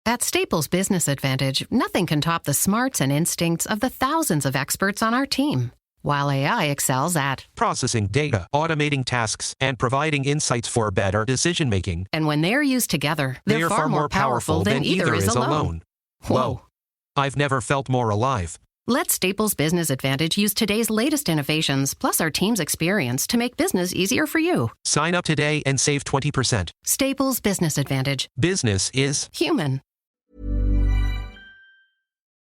At Staples Business Advantage, nothing can top the smarts and instincts of the thousands of experts on our team. While AI excels at processing data, automating tasks, and providing insights for better decision-making. And when they're used together, they're far more powerful than either is alone. Whoa. I've never felt more alive. Let Staples Business Advantage use today's latest innovations, plus our team's experience to make business easier for you. Sign up today and save 20%. Staples Business Advantage. Business is human.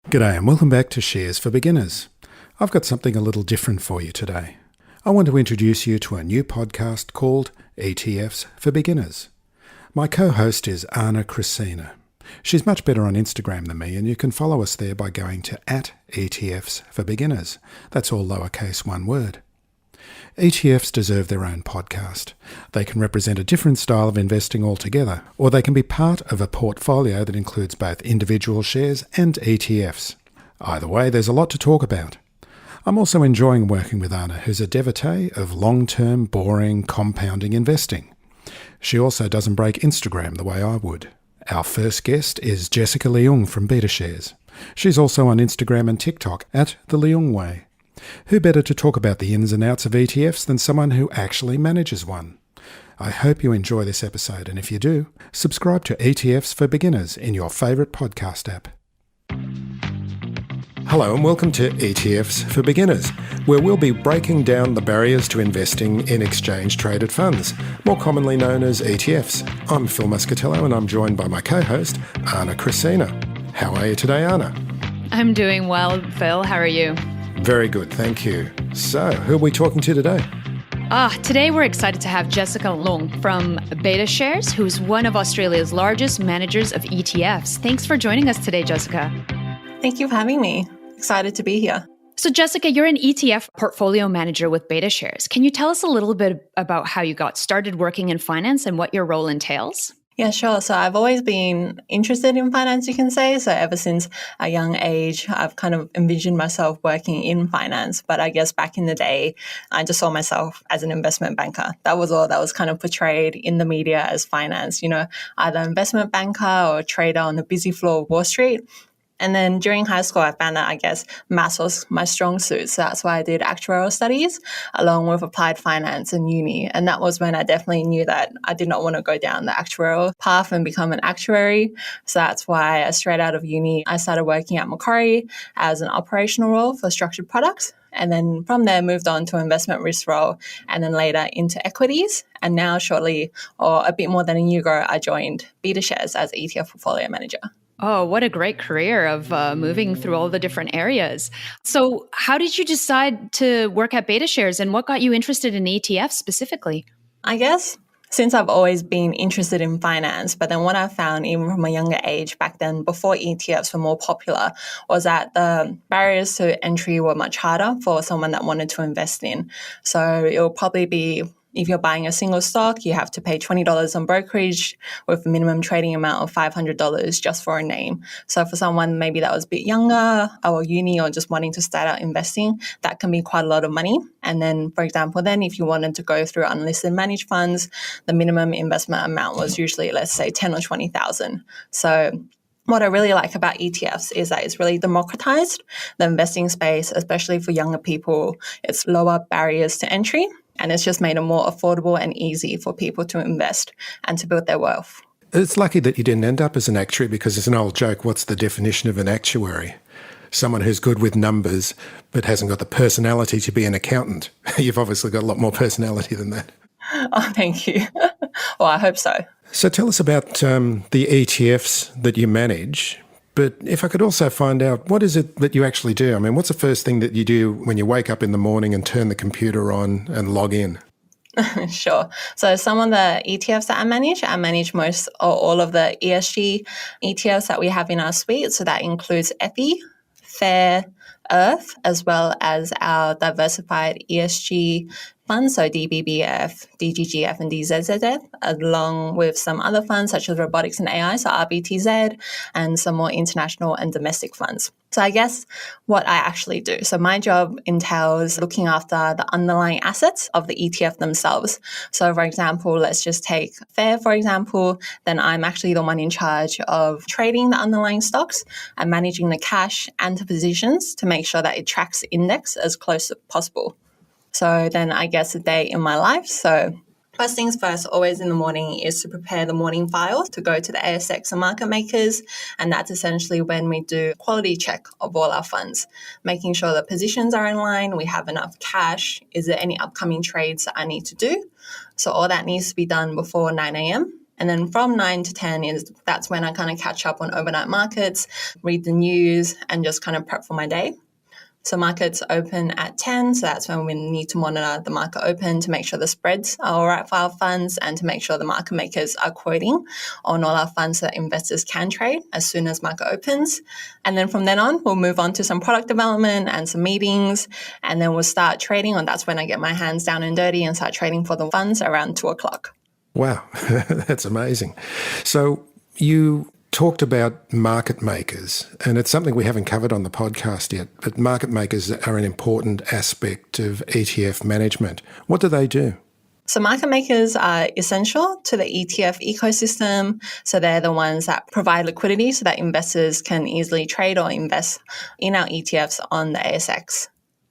G'day and welcome back to Shares for Beginners. I've got something a little different for you today. I want to introduce you to a new podcast called ETFs for Beginners. My co-host is Anna Christina. She's much better on Instagram than me, and you can follow us there by going to @ETFs for Beginners. That's all lowercase one word. ETFs deserve their own podcast. They can represent a different style of investing altogether, or they can be part of a portfolio that includes both individual shares and ETFs. Either way, there's a lot to talk about. I'm also enjoying working with Anna, who's a devotee of long-term, boring, compounding investing. She also doesn't break Instagram the way I would. Our first guest is Jessica Leung from BetaShares. She's also on Instagram and TikTok @The Leung Way. Who better to talk about the ins and outs of ETFs than someone who actually manages one? I hope you enjoy this episode, and if you do, subscribe to ETFs for Beginners in your favourite podcast app. Hello and welcome to ETFs for Beginners, where we'll be breaking down the barriers to investing in exchange-traded funds, more commonly known as ETFs. I'm Phil Muscatello and I'm joined by my co-host, Anna Christina. How are you today, Anna? I'm doing well, Phil. How are you? Very good, thank you. So, who are we talking to today? Today we're excited to have Jessica Leung from BetaShares, who's one of Australia's largest managers of ETFs. Thanks for joining us today, Jessica. Thank you for having me. Excited to be here. So Jessica, you're an ETF portfolio manager with BetaShares. Can you tell us a little bit about how you got started working in finance and what your role entails? Yeah, sure. So I've always been interested in finance, you can say. So ever since a young age, I've kind of envisioned myself working in finance. But I guess back in the day, I just saw myself as an investment banker. That was all that was kind of portrayed in the media as finance, either investment banker or trader on the busy floor of Wall Street. And then during high school, I found that, I guess, maths was my strong suit. So that's why I did Actuarial Studies along with Applied Finance in uni. And that was when I definitely knew that I did not want to go down the actuarial path and become an actuary. So that's why straight out of uni, I started working at Macquarie as an operational role for structured products. And then from there, moved on to investment risk role and then later into equities. And now shortly, or a bit more than a year ago, I joined BetaShares as ETF portfolio manager. Oh, what a great career of moving through all the different areas. So how did you decide to work at BetaShares and what got you interested in ETFs specifically? I guess since I've always been interested in finance, but then what I found even from a younger age back then, before ETFs were more popular, was that the barriers to entry were much harder for someone that wanted to invest in. So it will probably be, if you're buying a single stock, you have to pay $20 on brokerage with a minimum trading amount of $500 just for a name. So for someone maybe that was a bit younger or uni or just wanting to start out investing, that can be quite a lot of money. And then, for example, then if you wanted to go through unlisted managed funds, the minimum investment amount was usually, let's say, 10 or 20,000. So what I really like about ETFs is that it's really democratized the investing space, especially for younger people. It's lower barriers to entry. And it's just made it more affordable and easy for people to invest and to build their wealth. It's lucky that you didn't end up as an actuary because it's an old joke. What's the definition of an actuary? Someone who's good with numbers but hasn't got the personality to be an accountant. You've obviously got a lot more personality than that. Oh, thank you. Well, I hope so. So tell us about the ETFs that you manage. But if I could also find out, what is it that you actually do? I mean, what's the first thing that you do when you wake up in the morning and turn the computer on and log in? Sure. So some of the ETFs that I manage most or all of the ESG ETFs that we have in our suite. So that includes ETHI, Fair, Earth, as well as our diversified ESG funds, so DBBF, DGGF, and DZZF, along with some other funds such as robotics and AI, so RBTZ, and some more international and domestic funds. So I guess what I actually do. So my job entails looking after the underlying assets of the ETF themselves. So for example, let's just take FAIR, for example, then I'm actually the one in charge of trading the underlying stocks and managing the cash and the positions to make sure that it tracks the index as close as possible. So then I guess a day in my life. So first things first, always in the morning, is to prepare the morning files to go to the ASX and market makers. And that's essentially when we do a quality check of all our funds, making sure the positions are in line, we have enough cash, is there any upcoming trades that I need to do? So all that needs to be done before 9 a.m. And then from 9 to 10 that's when I kind of catch up on overnight markets, read the news, and just kind of prep for my day. So markets open at 10, so that's when we need to monitor the market open to make sure the spreads are all right for our funds and to make sure the market makers are quoting on all our funds so that investors can trade as soon as market opens. And then from then on, we'll move on to some product development and some meetings, and then we'll start trading, and that's when I get my hands down and dirty and start trading for the funds around 2 o'clock. Wow, that's amazing. So you talked about market makers, and it's something we haven't covered on the podcast yet, but market makers are an important aspect of ETF management. What do they do? So market makers are essential to the ETF ecosystem. So they're the ones that provide liquidity so that investors can easily trade or invest in our ETFs on the ASX.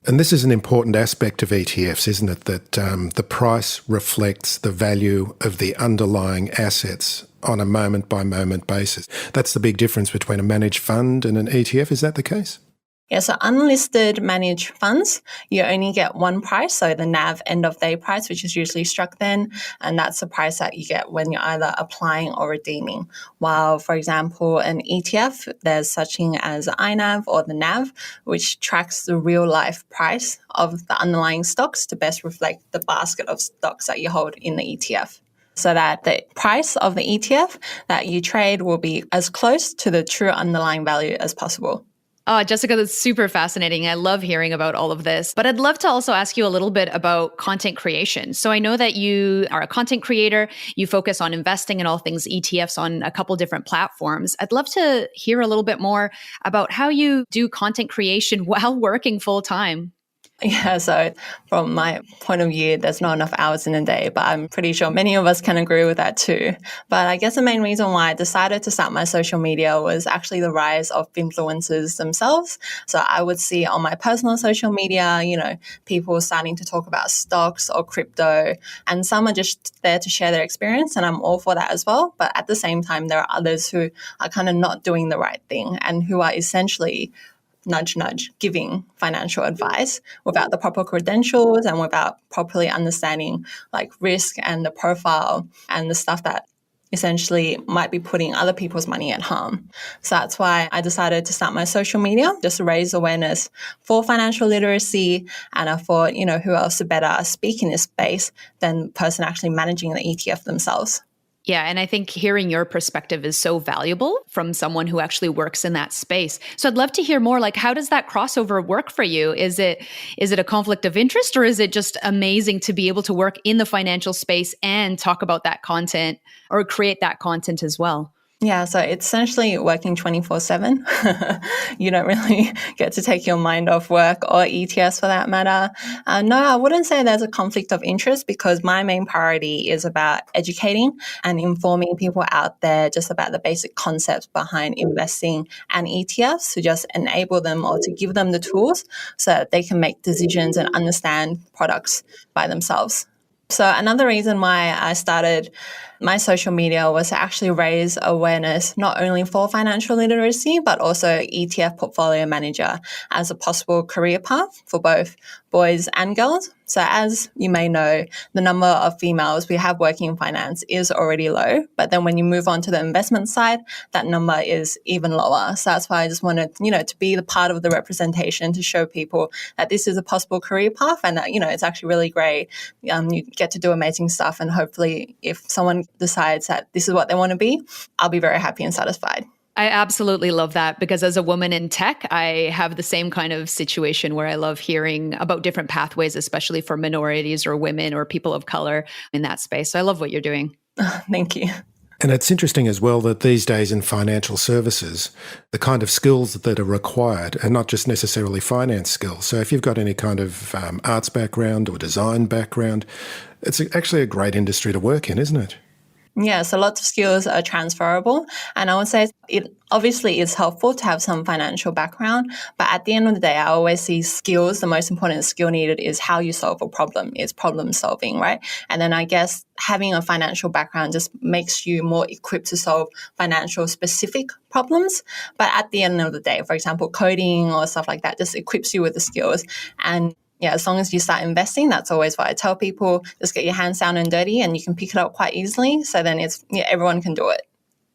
And this is an important aspect of ETFs, isn't it? That the price reflects the value of the underlying assets on a moment-by-moment basis. That's the big difference between a managed fund and an ETF. Is that the case? Yeah, so unlisted managed funds, you only get one price, so the NAV end of day price, which is usually struck then, and that's the price that you get when you're either applying or redeeming. While, for example, an ETF, there's such thing as INAV or the NAV, which tracks the real life price of the underlying stocks to best reflect the basket of stocks that you hold in the ETF. So that the price of the ETF that you trade will be as close to the true underlying value as possible. Oh, Jessica, that's super fascinating. I love hearing about all of this. But I'd love to also ask you a little bit about content creation. So I know that you are a content creator. You focus on investing in all things ETFs on a couple different platforms. I'd love to hear a little bit more about how you do content creation while working full time. Yeah, so from my point of view, there's not enough hours in a day, but I'm pretty sure many of us can agree with that too. But I guess the main reason why I decided to start my social media was actually the rise of influencers themselves. So I would see on my personal social media, people starting to talk about stocks or crypto, and some are just there to share their experience, and I'm all for that as well. But at the same time, there are others who are kind of not doing the right thing and who are essentially nudge, nudge, giving financial advice without the proper credentials and without properly understanding risk and the profile and the stuff that essentially might be putting other people's money at harm. So that's why I decided to start my social media, just to raise awareness for financial literacy. And I thought, who else to better speak in this space than the person actually managing the ETF themselves. Yeah, and I think hearing your perspective is so valuable from someone who actually works in that space. So I'd love to hear more, how does that crossover work for you? Is it a conflict of interest, or is it just amazing to be able to work in the financial space and talk about that content or create that content as well? Yeah, so it's essentially working 24/7. You don't really get to take your mind off work or ETS for that matter. No, I wouldn't say there's a conflict of interest because my main priority is about educating and informing people out there just about the basic concepts behind investing and ETFs to just enable them or to give them the tools so that they can make decisions and understand products by themselves. So another reason why I started my social media was to actually raise awareness not only for financial literacy, but also ETF portfolio manager as a possible career path for both boys and girls. So as you may know, the number of females we have working in finance is already low. But then when you move on to the investment side, that number is even lower. So that's why I just wanted, to be the part of the representation to show people that this is a possible career path and that, it's actually really great. You get to do amazing stuff. And hopefully if someone decides that this is what they want to be, I'll be very happy and satisfied. I absolutely love that because as a woman in tech, I have the same kind of situation where I love hearing about different pathways, especially for minorities or women or people of color in that space. So I love what you're doing. Thank you. And it's interesting as well that these days in financial services, the kind of skills that are required are not just necessarily finance skills. So if you've got any kind of arts background or design background, it's actually a great industry to work in, isn't it? Yeah, so lots of skills are transferable. And I would say it obviously is helpful to have some financial background. But at the end of the day, I always see skills, the most important skill needed is how you solve a problem, is problem solving, right? And then I guess having a financial background just makes you more equipped to solve financial specific problems. But at the end of the day, for example, coding or stuff like that just equips you with the skills. And yeah, as long as you start investing, that's always what I tell people. Just get your hands down and dirty and you can pick it up quite easily. So then everyone can do it.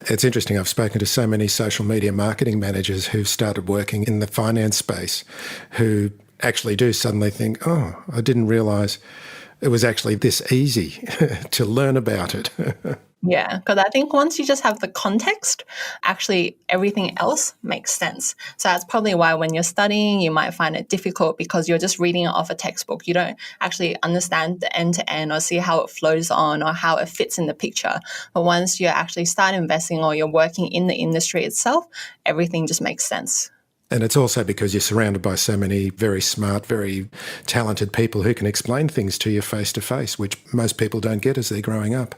It's interesting. I've spoken to so many social media marketing managers who've started working in the finance space who actually do suddenly think, oh, I didn't realise it was actually this easy to learn about it. Yeah, because I think once you just have the context, actually everything else makes sense. So that's probably why when you're studying, you might find it difficult because you're just reading it off a textbook. You don't actually understand the end-to-end or see how it flows on or how it fits in the picture. But once you actually start investing or you're working in the industry itself, everything just makes sense. And it's also because you're surrounded by so many very smart, very talented people who can explain things to you face to face, which most people don't get as they're growing up.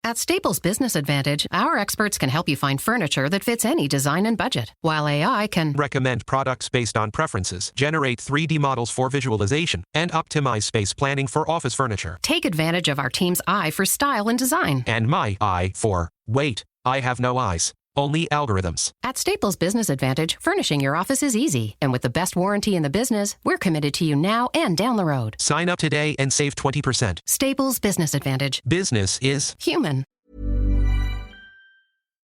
At Staples Business Advantage, our experts can help you find furniture that fits any design and budget, while AI can Recommend products based on preferences, generate 3D models for visualization, and optimize space planning for office furniture. take advantage of our team's eye for style and design. And my eye for, wait, I have no eyes. Only algorithms. At Staples Business Advantage, furnishing your office is easy. And with the best warranty in the business, we're committed to you now and down the road. Sign up today and save 20%. Staples Business Advantage. Business is Human.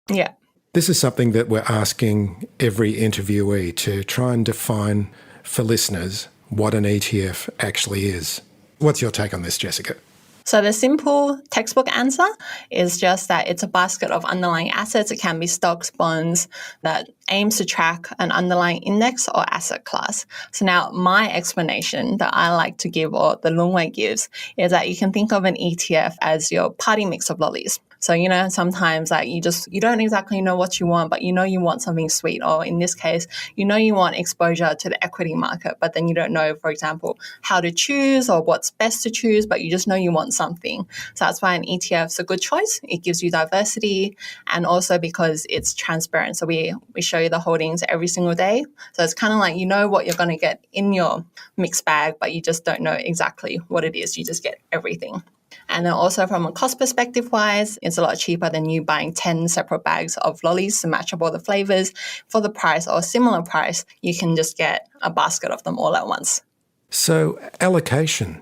Yeah. This is something that we're asking every interviewee to try and define for listeners what an ETF actually is. What's your take on this, Jessica? So the simple textbook answer is just that it's a basket of underlying assets. It can be stocks, bonds that aims to track an underlying index or asset class. So now my explanation that I like to give or the Lung Wei gives is that you can think of an ETF as your party mix of lollies. So, sometimes you don't exactly know what you want, but you want something sweet. Or in this case, you want exposure to the equity market, but then you don't know, for example, how to choose or what's best to choose, but you just know you want something. So that's why an ETF is a good choice. It gives you diversity and also because it's transparent. So we show you the holdings every single day. So it's kind of like what you're going to get in your mixed bag, but you just don't know exactly what it is. You just get everything. And then also from a cost perspective wise, it's a lot cheaper than you buying 10 separate bags of lollies to match up all the flavors. For the price or similar price, you can just get a basket of them all at once. So allocation.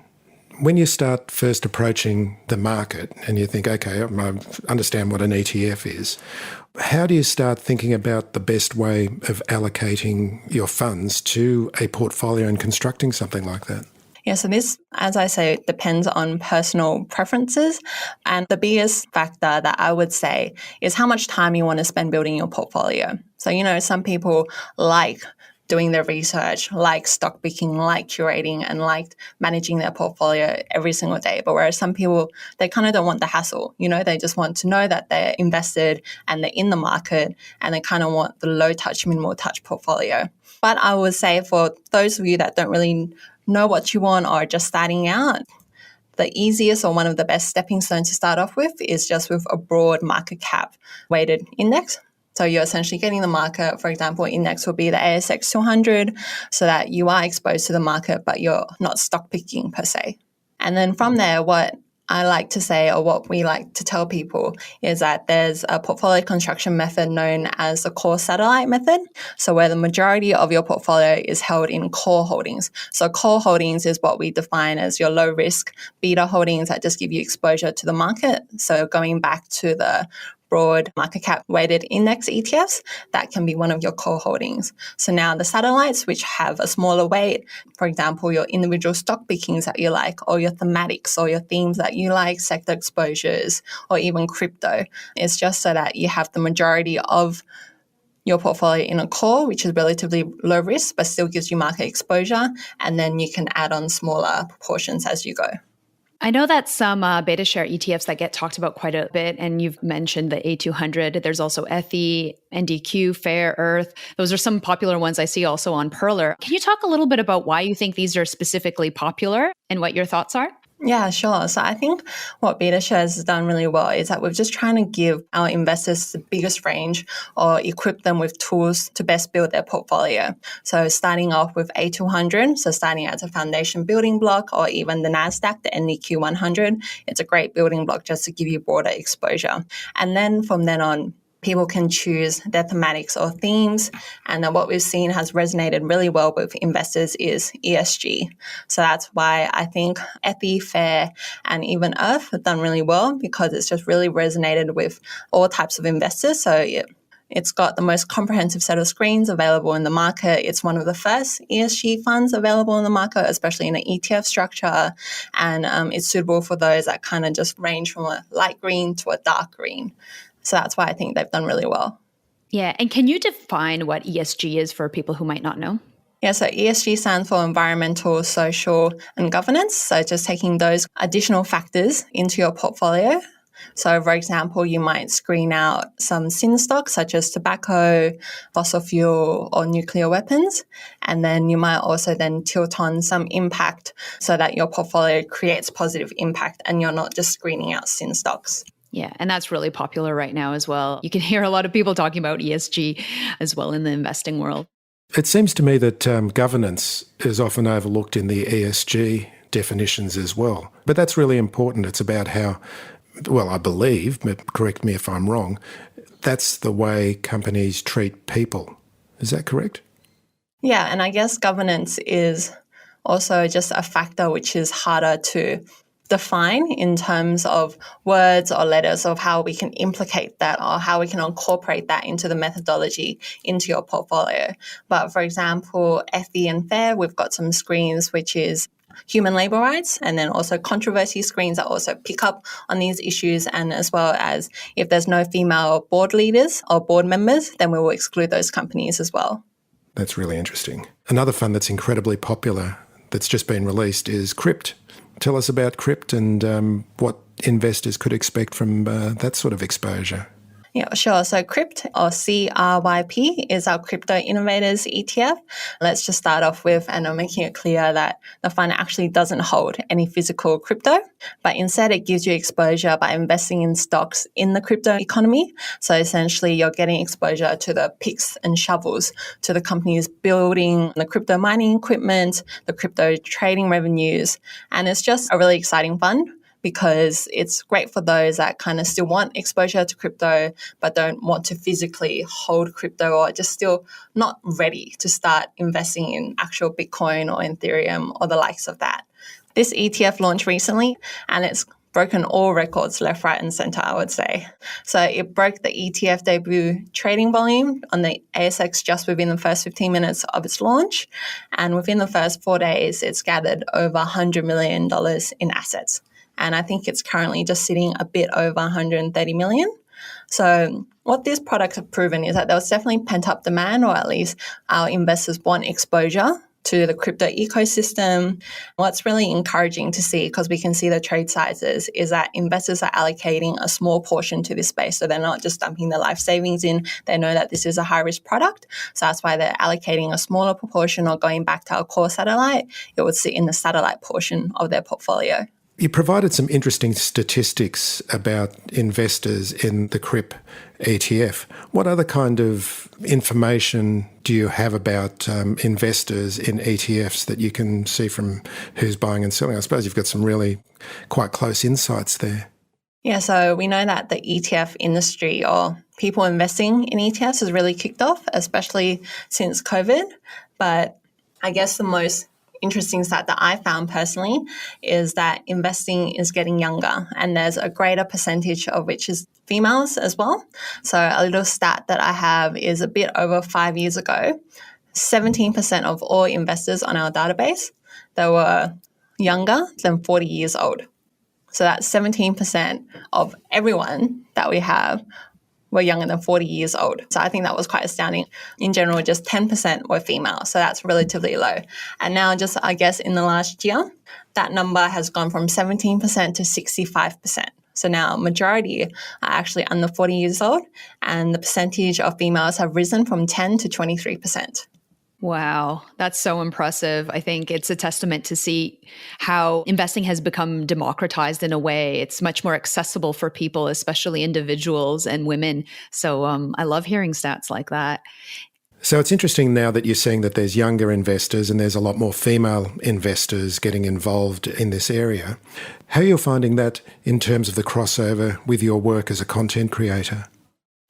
When you start first approaching the market and you think, okay, I understand what an ETF is, how do you start thinking about the best way of allocating your funds to a portfolio and constructing something like that? Yeah, so this, as I say, depends on personal preferences. And the biggest factor that I would say is how much time you want to spend building your portfolio. So, some people like doing their research, like stock picking, like curating, and like managing their portfolio every single day. But whereas some people, they kind of don't want the hassle. They just want to know that they're invested and they're in the market and they kind of want the low touch, minimal touch portfolio. But I would say for those of you that don't really know what you want or just starting out, the easiest or one of the best stepping stones to start off with is just with a broad market cap weighted index. So you're essentially getting the market, for example, index will be the ASX 200 so that you are exposed to the market, but you're not stock picking per se. And then from there, what I like to say or what we like to tell people is that there's a portfolio construction method known as the core satellite method. So where the majority of your portfolio is held in core holdings. So core holdings is what we define as your low risk beta holdings that just give you exposure to the market. So going back to the broad market cap weighted index ETFs, that can be one of your core holdings. So now the satellites, which have a smaller weight, for example, your individual stock pickings that you like, or your thematics or your themes that you like, sector exposures, or even crypto, it's just so that you have the majority of your portfolio in a core, which is relatively low risk, but still gives you market exposure. And then you can add on smaller proportions as you go. I know that some BetaShare ETFs that get talked about quite a bit, and you've mentioned the A200. There's also FE, NDQ, Fair Earth. Those are some popular ones I see also on Perler. Can you talk a little bit about why you think these are specifically popular and what your thoughts are? Yeah, sure. So I think what BetaShares has done really well is that we're just trying to give our investors the biggest range or equip them with tools to best build their portfolio. So starting off with A200, so starting as a foundation building block, or even the NASDAQ, the NDQ 100, it's a great building block just to give you broader exposure. And then from then on, people can choose their thematics or themes. And then what we've seen has resonated really well with investors is ESG. So that's why I think FE, Fair, and even Earth have done really well, because it's just really resonated with all types of investors. So it's got the most comprehensive set of screens available in the market. It's one of the first ESG funds available in the market, especially in an ETF structure. And it's suitable for those that kind of just range from a light green to a dark green. So that's why I think they've done really well. Yeah. And can you define what ESG is for people who might not know? Yeah, so ESG stands for environmental, social, and governance. So just taking those additional factors into your portfolio. So, for example, you might screen out some sin stocks such as tobacco, fossil fuel, or nuclear weapons. And then you might also then tilt on some impact so that your portfolio creates positive impact and you're not just screening out sin stocks. Yeah, and that's really popular right now as well. You can hear a lot of people talking about ESG as well in the investing world. It seems to me that governance is often overlooked in the ESG definitions as well. But that's really important. It's about how, well, I believe, but correct me if I'm wrong, that's the way companies treat people. Is that correct? Yeah, and I guess governance is also just a factor which is harder to define in terms of words or letters of how we can implicate that or how we can incorporate that into the methodology into your portfolio. But for example, FE and Fair, we've got some screens which is human labour rights, and then also controversy screens that also pick up on these issues, and as well as if there's no female board leaders or board members, then we will exclude those companies as well. That's really interesting. Another fund that's incredibly popular that's just been released is Crypt. Tell us about Crypt and what investors could expect from that sort of exposure. Yeah, sure. So Crypt, or CRYP, is our Crypto Innovators ETF. Let's just start off with, and I'm making it clear that the fund actually doesn't hold any physical crypto, but instead it gives you exposure by investing in stocks in the crypto economy. So essentially you're getting exposure to the picks and shovels, to the companies building the crypto mining equipment, the crypto trading revenues. And it's just a really exciting fund, because it's great for those that kind of still want exposure to crypto but don't want to physically hold crypto, or just still not ready to start investing in actual Bitcoin or Ethereum or the likes of that. This ETF launched recently and it's broken all records left, right and center, I would say. So it broke the ETF debut trading volume on the ASX just within the first 15 minutes of its launch. And within the first 4 days, it's gathered over $100 million in assets. And I think it's currently just sitting a bit over 130 million. So what these products have proven is that there was definitely pent-up demand, or at least our investors want exposure to the crypto ecosystem. What's really encouraging to see, because we can see the trade sizes, is that investors are allocating a small portion to this space. So they're not just dumping their life savings in. They know that this is a high-risk product. So that's why they're allocating a smaller proportion, or going back to our core satellite, it would sit in the satellite portion of their portfolio. You provided some interesting statistics about investors in the CRIP ETF. What other kind of information do you have about investors in ETFs that you can see from who's buying and selling? I suppose you've got some really quite close insights there. Yeah, so we know that the ETF industry, or people investing in ETFs, has really kicked off, especially since COVID. But I guess the most interesting stat that I found personally is that investing is getting younger, and there's a greater percentage of which is females as well. So a little stat that I have is a bit over 5 years ago, 17% of all investors on our database, they were younger than 40 years old. So that's 17% of everyone that we have were younger than 40 years old. So I think that was quite astounding. In general, just 10% were female. So that's relatively low. And now just, I guess, in the last year, that number has gone from 17% to 65%. So now majority are actually under 40 years old, and the percentage of females have risen from 10 to 23%. Wow, that's so impressive. I think it's a testament to see how investing has become democratized in a way. It's much more accessible for people, especially individuals and women. So I love hearing stats like that. So it's interesting now that you're seeing that there's younger investors and there's a lot more female investors getting involved in this area. How are you finding that in terms of the crossover with your work as a content creator?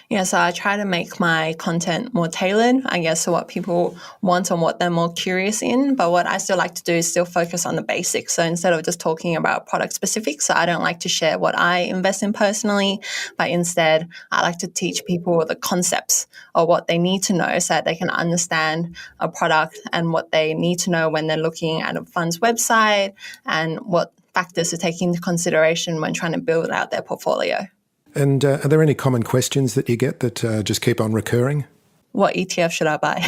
Yeah, so I try to make my content more tailored, I guess, to what people want and what they're more curious in. But what I still like to do is still focus on the basics. So instead of just talking about product specifics, so I don't like to share what I invest in personally, but instead I like to teach people the concepts or what they need to know so that they can understand a product and what they need to know when they're looking at a fund's website and what factors to take into consideration when trying to build out their portfolio. And are there any common questions that you get that just keep on recurring? What ETF should I buy?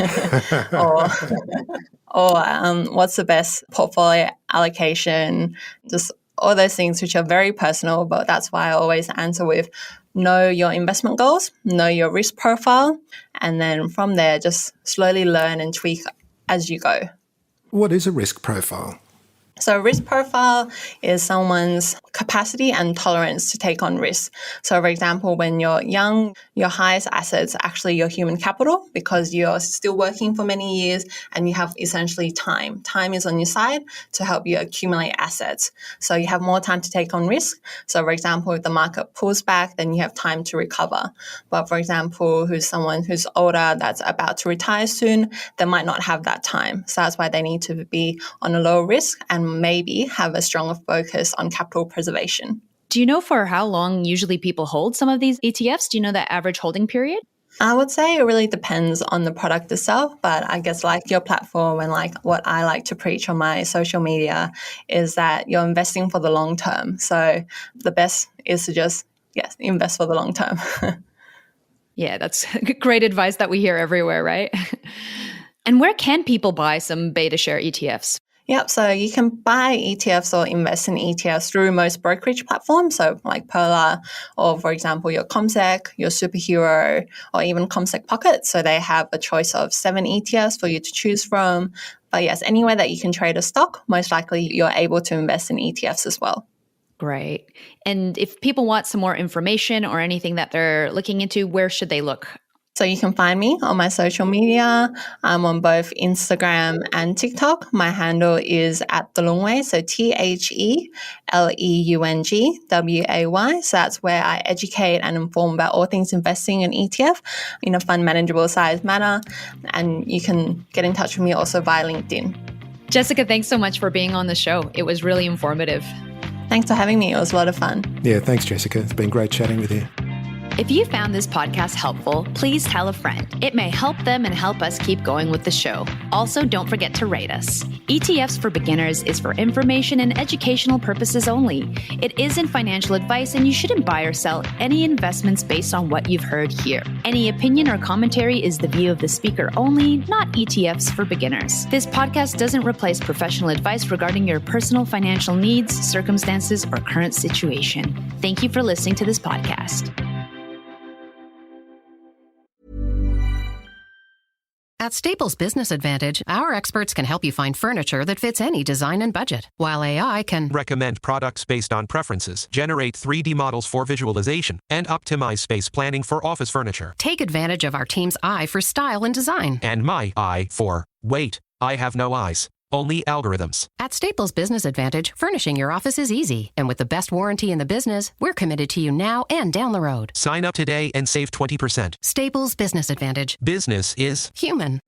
or what's the best portfolio allocation? Just all those things which are very personal, but that's why I always answer with know your investment goals, know your risk profile, and then from there, just slowly learn and tweak as you go. What is a risk profile? So risk profile is someone's capacity and tolerance to take on risk. So for example, when you're young, your highest assets are actually your human capital because you're still working for many years and you have essentially time. Time is on your side to help you accumulate assets. So you have more time to take on risk. So for example, if the market pulls back, then you have time to recover. But for example, who's someone who's older that's about to retire soon, they might not have that time. So that's why they need to be on a low risk and maybe have a stronger focus on capital preservation. Do you know for how long usually people hold some of these ETFs? Do you know the average holding period? I would say it really depends on the product itself, but I guess like your platform and like what I like to preach on my social media is that you're investing for the long term. So the best is to just, invest for the long term. Yeah, that's great advice that we hear everywhere, right? And where can people buy some BetaShare ETFs? Yep, so you can buy ETFs or invest in ETFs through most brokerage platforms, so like Pearler or, for example, your CommSec, your Superhero, or even CommSec Pocket. So they have a choice of 7 ETFs for you to choose from. But yes, anywhere that you can trade a stock, most likely you're able to invest in ETFs as well. Great. And if people want some more information or anything that they're looking into, where should they look? So you can find me on my social media. I'm on both Instagram and TikTok. My handle is @TheLungWay, so TheLeungWay. So that's where I educate and inform about all things investing in ETF in a fun, manageable size manner. And you can get in touch with me also via LinkedIn. Jessica, thanks so much for being on the show. It was really informative. Thanks for having me. It was a lot of fun. Yeah, thanks, Jessica. It's been great chatting with you. If you found this podcast helpful, please tell a friend. It may help them and help us keep going with the show. Also, don't forget to rate us. ETFs for Beginners is for information and educational purposes only. It isn't financial advice, and you shouldn't buy or sell any investments based on what you've heard here. Any opinion or commentary is the view of the speaker only, not ETFs for Beginners. This podcast doesn't replace professional advice regarding your personal financial needs, circumstances, or current situation. Thank you for listening to this podcast. At Staples Business Advantage, our experts can help you find furniture that fits any design and budget, while AI can Recommend products based on preferences, generate 3D models for visualization, and optimize space planning for office furniture. take advantage of our team's eye for style and design. And my eye for, wait, I have no eyes. Only algorithms. At Staples Business Advantage, furnishing your office is easy. And with the best warranty in the business, we're committed to you now and down the road. Sign up today and save 20%. Staples Business Advantage. Business is Human.